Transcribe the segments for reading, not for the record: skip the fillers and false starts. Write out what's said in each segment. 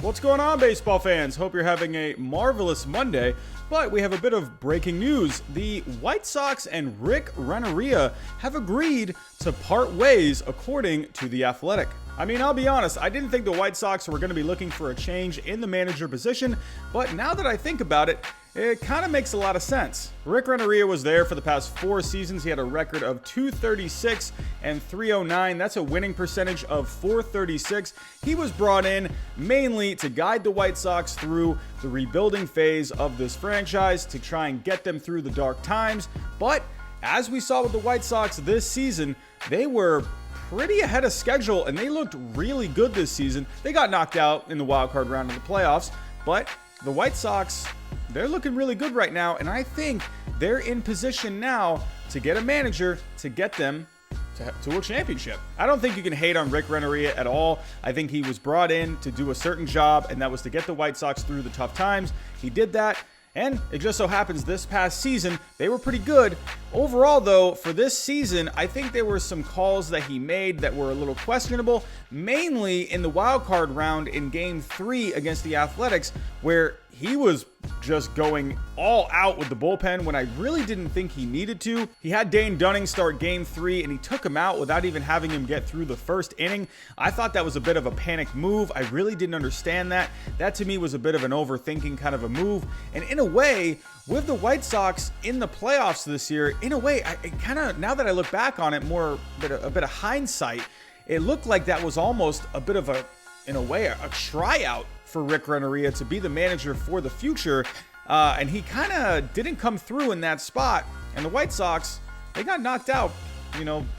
What's going on, baseball fans? Hope you're having a marvelous Monday, but we have a bit of breaking news. The White Sox and Rick Renteria have agreed to part ways, according to The Athletic. I mean, I'll be honest, I didn't think the White Sox were going to be looking for a change in the manager position, but now that I think about it, it kind of makes a lot of sense. Rick Renteria was there for the past 4 seasons. He had a record of .236 and .309. That's a winning percentage of .436. He was brought in mainly to guide the White Sox through the rebuilding phase of this franchise, to try and get them through the dark times. But as we saw with the White Sox this season, they were pretty ahead of schedule and they looked really good this season. They got knocked out in the wild card round of the playoffs, but the White Sox, they're looking really good right now, and I think they're in position now to get a manager to get them to a championship. I don't think you can hate on Rick Renteria at all. I think he was brought in to do a certain job, and that was to get the White Sox through the tough times. He did that, and it just so happens this past season, they were pretty good. Overall, though, for this season, I think there were some calls that he made that were a little questionable, mainly in the wild card round in Game 3 against the Athletics, where he was just going all out with the bullpen when I really didn't think he needed to. He had Dane Dunning start Game 3 and he took him out without even having him get through the first inning. I thought that was a bit of a panic move. I really didn't understand that. That to me was a bit of an overthinking kind of a move. And in a way, with the White Sox in the playoffs this year, in a way, I kind of, now that I look back on it more, a bit of hindsight, it looked like that was almost a bit of a, in a way, a tryout for Rick Renteria to be the manager for the future, and he kind of didn't come through in that spot, and the White Sox, they got knocked out,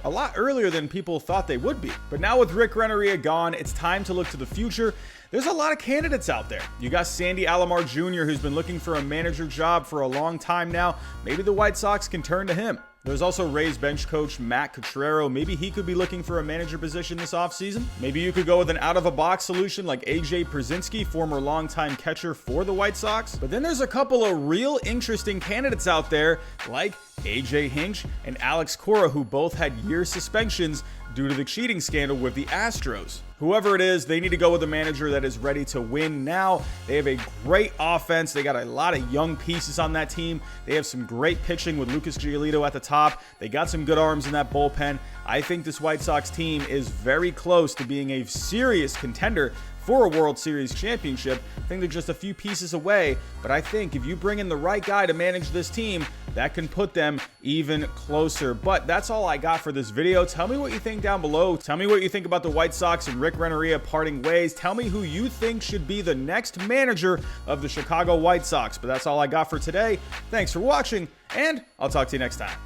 a lot earlier than people thought they would be. But now with Rick Renteria gone, it's time to look to the future. There's a lot of candidates out there. You got Sandy Alomar Jr., who's been looking for a manager job for a long time now. Maybe the White Sox can turn to him. There's also Rays bench coach Matt Cotrero. Maybe he could be looking for a manager position this offseason. Maybe you could go with an out-of-a-box solution like AJ Pierzynski, former longtime catcher for the White Sox. But then there's a couple of real interesting candidates out there like AJ Hinch and Alex Cora, who both had year suspensions due to the cheating scandal with the Astros. Whoever it is, they need to go with a manager that is ready to win now. They have a great offense. They got a lot of young pieces on that team. They have some great pitching with Lucas Giolito at the top. They got some good arms in that bullpen. I think this White Sox team is very close to being a serious contender for a World Series championship. I think they're just a few pieces away, but I think if you bring in the right guy to manage this team, that can put them even closer. But that's all I got for this video. Tell me what you think down below. Tell me what you think about the White Sox and Rick Renteria parting ways. Tell me who you think should be the next manager of the Chicago White Sox. But that's all I got for today. Thanks for watching, and I'll talk to you next time.